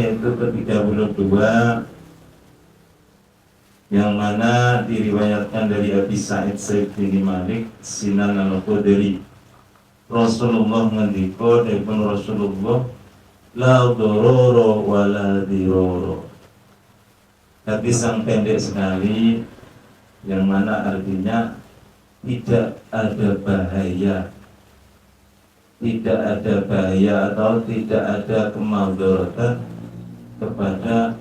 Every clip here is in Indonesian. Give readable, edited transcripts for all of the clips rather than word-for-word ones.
yaitu ke-32, yang mana diriwayatkan dari Abi Sa'id bin Malik Sinan al-Khudri. Rasulullah ngendika dipun Rasulullah, la dororo wa la diroro. Hadis yang pendek sekali, yang mana artinya tidak ada bahaya, tidak ada bahaya atau tidak ada kemadharatan kepada,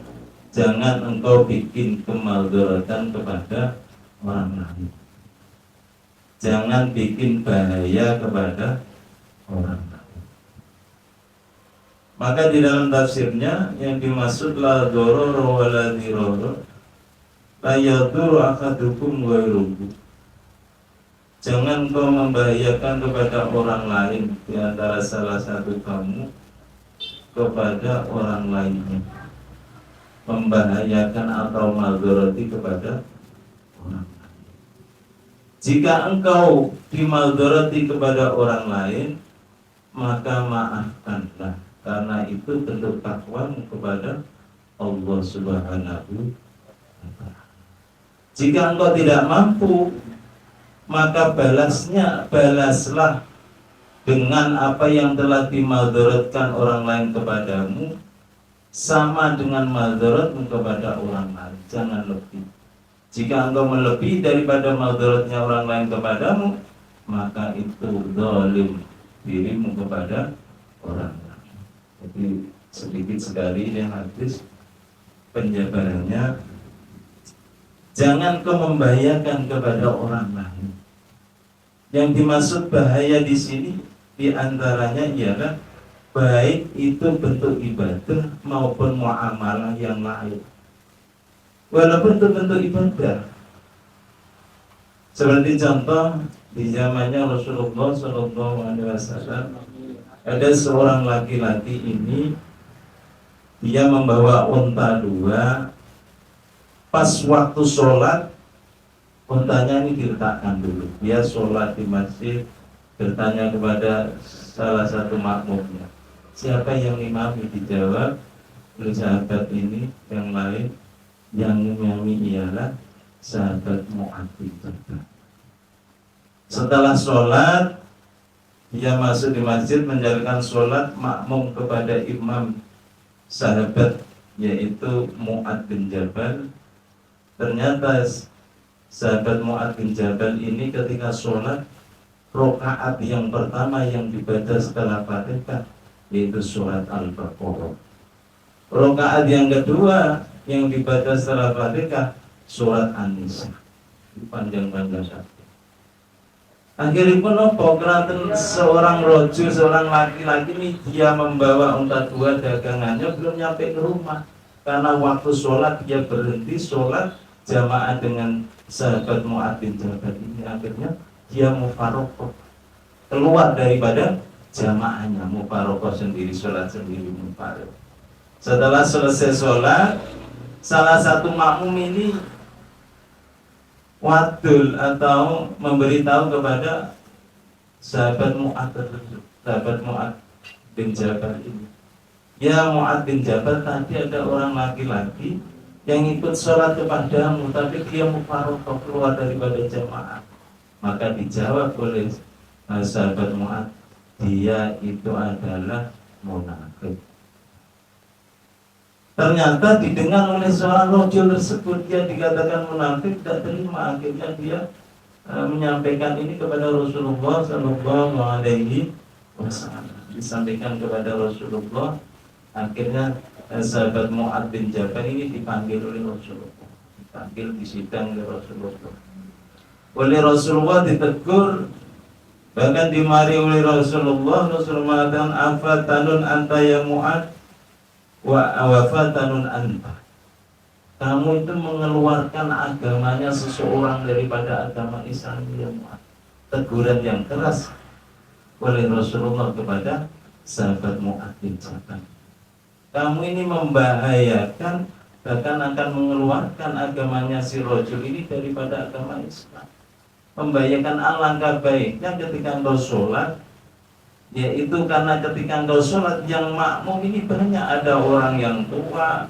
jangan engkau bikin kemadharatan kepada orang lain, jangan bikin bahaya kepada orang lain. Maka di dalam tafsirnya yang dimaksud la dororo wa la diroro, la yaduru akadukum ghairuhu, jangan kau membahayakan kepada orang lain di antara salah satu kamu kepada orang lainnya, membahayakan atau maldoroti kepada orang lain. Jika engkau dimaldoroti kepada orang lain, maka maafkanlah, karena itu bentuk takwamu kepada Allah Subhanahu wa ta'ala. Jika engkau tidak mampu, maka balaslah dengan apa yang telah dimaldorotkan orang lain kepadamu, sama dengan maldorotmu kepada orang lain, jangan lebih. Jika engkau melebihi daripada maldorotnya orang lain kepadamu, maka itu zalim dirimu kepada orang lain. Jadi sedikit sekali yang hadis penjabarannya, jangan kau membahayakan kepada orang lain. Yang dimaksud bahaya di sini diantaranya ialah baik itu bentuk ibadah maupun muamalah yang lain. Walaupun itu bentuk ibadah. Seperti contoh di zamannya Rasulullah SAW, ada seorang laki-laki ini, dia membawa unta 2. Pas waktu sholat, untanya ini diletakkan dulu. Dia sholat di masjid, bertanya kepada salah satu makmumnya, siapa yang imami? Dijawab oleh sahabat ini yang lain, yang imami ialah sahabat Mu'adz bin Jabal. Setelah sholat, dia masuk di masjid menjalankan sholat makmum kepada imam sahabat, yaitu Mu'adz bin Jabal. Ternyata sahabat Mu'adz bin Jabal ini ketika sholat, rakaat yang pertama yang dibaca setelah Fatihah yaitu surat Al-Baqarah. Rakaat yang kedua yang dibaca setelah Fatihah surat An-Nisa. Panjang-panjang satu. Akhirnya pun seorang rojo, seorang laki-laki ini, dia membawa unta 2 dagangannya, belum nyampe ke rumah. Karena waktu sholat dia berhenti sholat jamaah dengan sahabat Mu'adz bin Jabal ini. Akhirnya dia mufarokoh, keluar daripada jamaahnya, mufarokoh sendiri, sholat sendiri, mufarokoh. Setelah selesai sholat, salah satu makmum ini wadul atau memberitahu kepada sahabat Mu'adz bin Jabal ini, ya Mu'adz bin Jabal, tadi ada orang laki-laki yang ikut sholat kepadamu, tapi dia mufarokoh, keluar daripada jamaah. Maka dijawab oleh sahabat Mu'adz, dia itu adalah munafik. Ternyata didengar oleh seorang rajul tersebut, dia dikatakan munafik, tidak terima. Akhirnya dia menyampaikan ini kepada Rasulullah Sallallahu Alaihi Wasallam. Disampaikan kepada Rasulullah. Akhirnya sahabat Mu'adz bin Jabal ini dipanggil oleh Rasulullah, dipanggil di sidang oleh Rasulullah. Oleh Rasulullah ditegur, bahkan dimari oleh Rasulullah. Rasulullah mengatakan, afatanun anta ya Mu'adz wa awafatanun anta, kamu itu mengeluarkan agamanya seseorang daripada agama Islam ya Mu'adz. Teguran yang keras oleh Rasulullah kepada sahabat Mu'adz bin Jabal. Kamu ini membahayakan, bahkan akan mengeluarkan agamanya si rajul ini daripada agama Islam. Membahayakan. Alangkah baiknya ketika engkau sholat, Yaitu karena ketika engkau sholat yang makmum ini banyak, ada orang yang tua,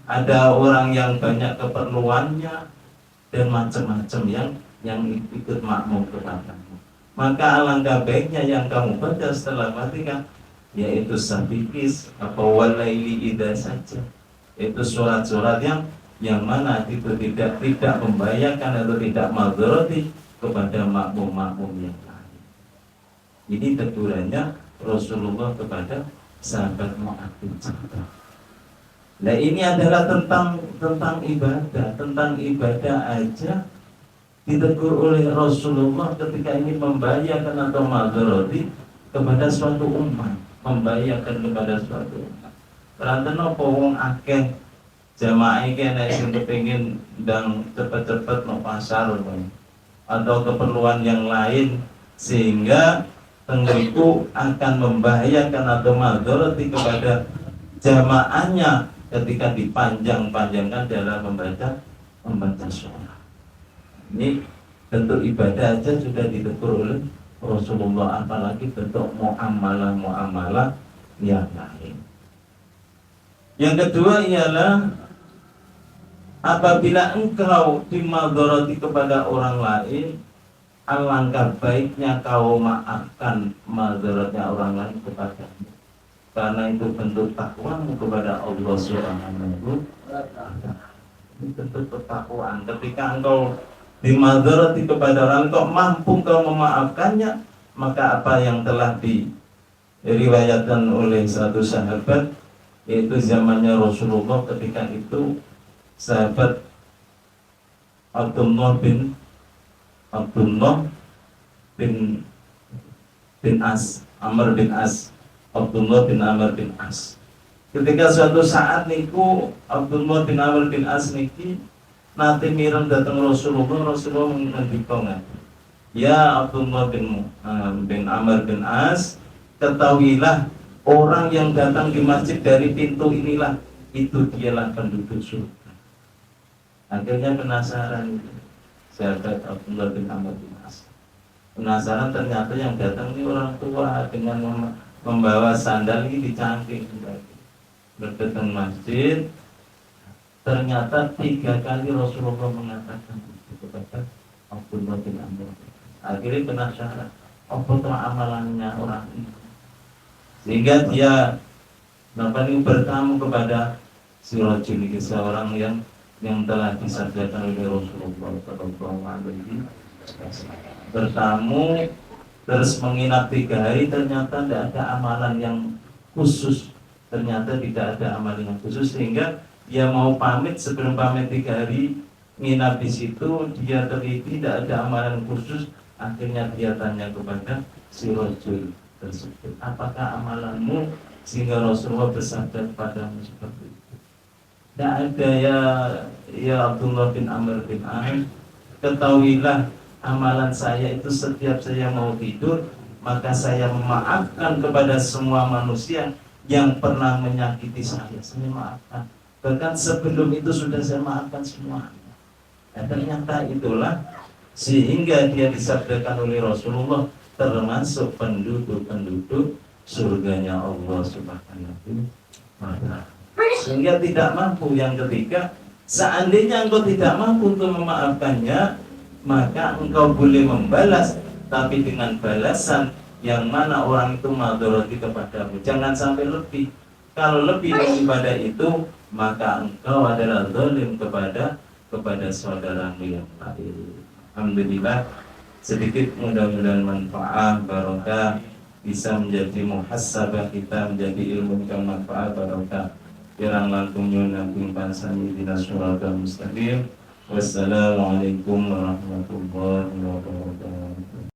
ada orang yang banyak keperluannya, dan macam-macam yang ikut makmum kepadamu. Maka alangkah baiknya yang kamu baca setelah Fatihah yaitu sabikis apa walaili idza saja, itu surat-surat yang mana itu tidak membahayakan atau tidak madharati kepada makmum-makmum yang lain. Ini tegurannya Rasulullah kepada sahabat Mu'adz bin Jabal. Nah ini adalah tentang ibadah aja ditegur oleh Rasulullah ketika ingin membahayakan atau madharati kepada suatu umat, membahayakan kepada suatu umat. Karena napa wong akeh jamaah iki nek sing kepengin ndang cepet-cepet no pasar atau keperluan yang lain sehingga tengriku akan membahayakan atau madharati kepada jamaahnya ketika dipanjang-panjangkan dalam membaca sholat. Ini bentuk ibadah aja sudah ditegur oleh Rasulullah, apalagi bentuk muamalah yang lain. Yang kedua ialah apabila engkau dimadharati kepada orang lain, alangkah baiknya kau maafkan madharatnya orang lain kepadamu, karena itu bentuk takwamu kepada Allah Subhanahu wa ta'ala. Ini bentuk ketakwaan. Ketika engkau dimadharati kepada orang, kok mampu kau memaafkannya, maka apa yang telah diriwayatkan oleh satu sahabat, yaitu zamannya Rasulullah, ketika itu sahabat Abdullah bin As, Amr bin As, Abdullah bin Amr bin As. Ketika suatu saat niku Abdullah bin Amr bin As niki nanti mireng datang Rasulullah mengendikkan, ya Abdullah bin Amr bin As, ketahuilah orang yang datang di masjid dari pintu inilah, itu dialah penduduk surga. Akhirnya penasaran sahabat Abdullah bin Amr bin As. Penasaran, ternyata yang datang ini orang tua dengan membawa sandal ini dicangking. Berdatang masjid, ternyata 3 kali Rasulullah mengatakan kepada Abdullah bin Amr. Akhirnya penasaran, apa tuh amalannya orang ini, sehingga dia bertamu kepada si rajul ini, seorang yang telah disabdakan oleh Rasulullah SAW. Bertamu terus menginap 3 hari, ternyata tidak ada amalan yang khusus. Ternyata tidak ada amalan yang khusus, sehingga dia mau pamit. Sebelum pamit 3 hari nginap di situ, dia teliti tidak ada amalan khusus. Akhirnya dia tanya kepada si rajul tersebut, apakah amalanmu sehingga Rasulullah bersabda kepadamu seperti itu? Tidak ada, ya Abdullah bin Amr bin As, ketahuilah amalan saya itu setiap saya mau tidur, maka saya memaafkan kepada semua manusia yang pernah menyakiti saya maafkan. Bahkan sebelum itu sudah saya maafkan semua. Dan ternyata itulah sehingga dia disabdakan oleh Rasulullah termasuk penduduk surganya Allah Subhanahu wa ta'ala. Sehingga tidak mampu. Yang ketiga, seandainya engkau tidak mampu untuk memaafkannya, maka engkau boleh membalas, tapi dengan balasan yang mana orang itu madharati kepadamu. Jangan sampai lebih. Kalau lebih daripada itu, maka engkau adalah zalim kepada saudaramu yang lain. Alhamdulillah, sedikit mudah-mudahan manfaat barokah, bisa menjadi muhasabah kita, menjadi ilmu yang manfaat barokah. Kirang langkung nyuwun agung pansani dina syuratul mustaqim. Wassalamualaikum warahmatullahi wabarakatuh.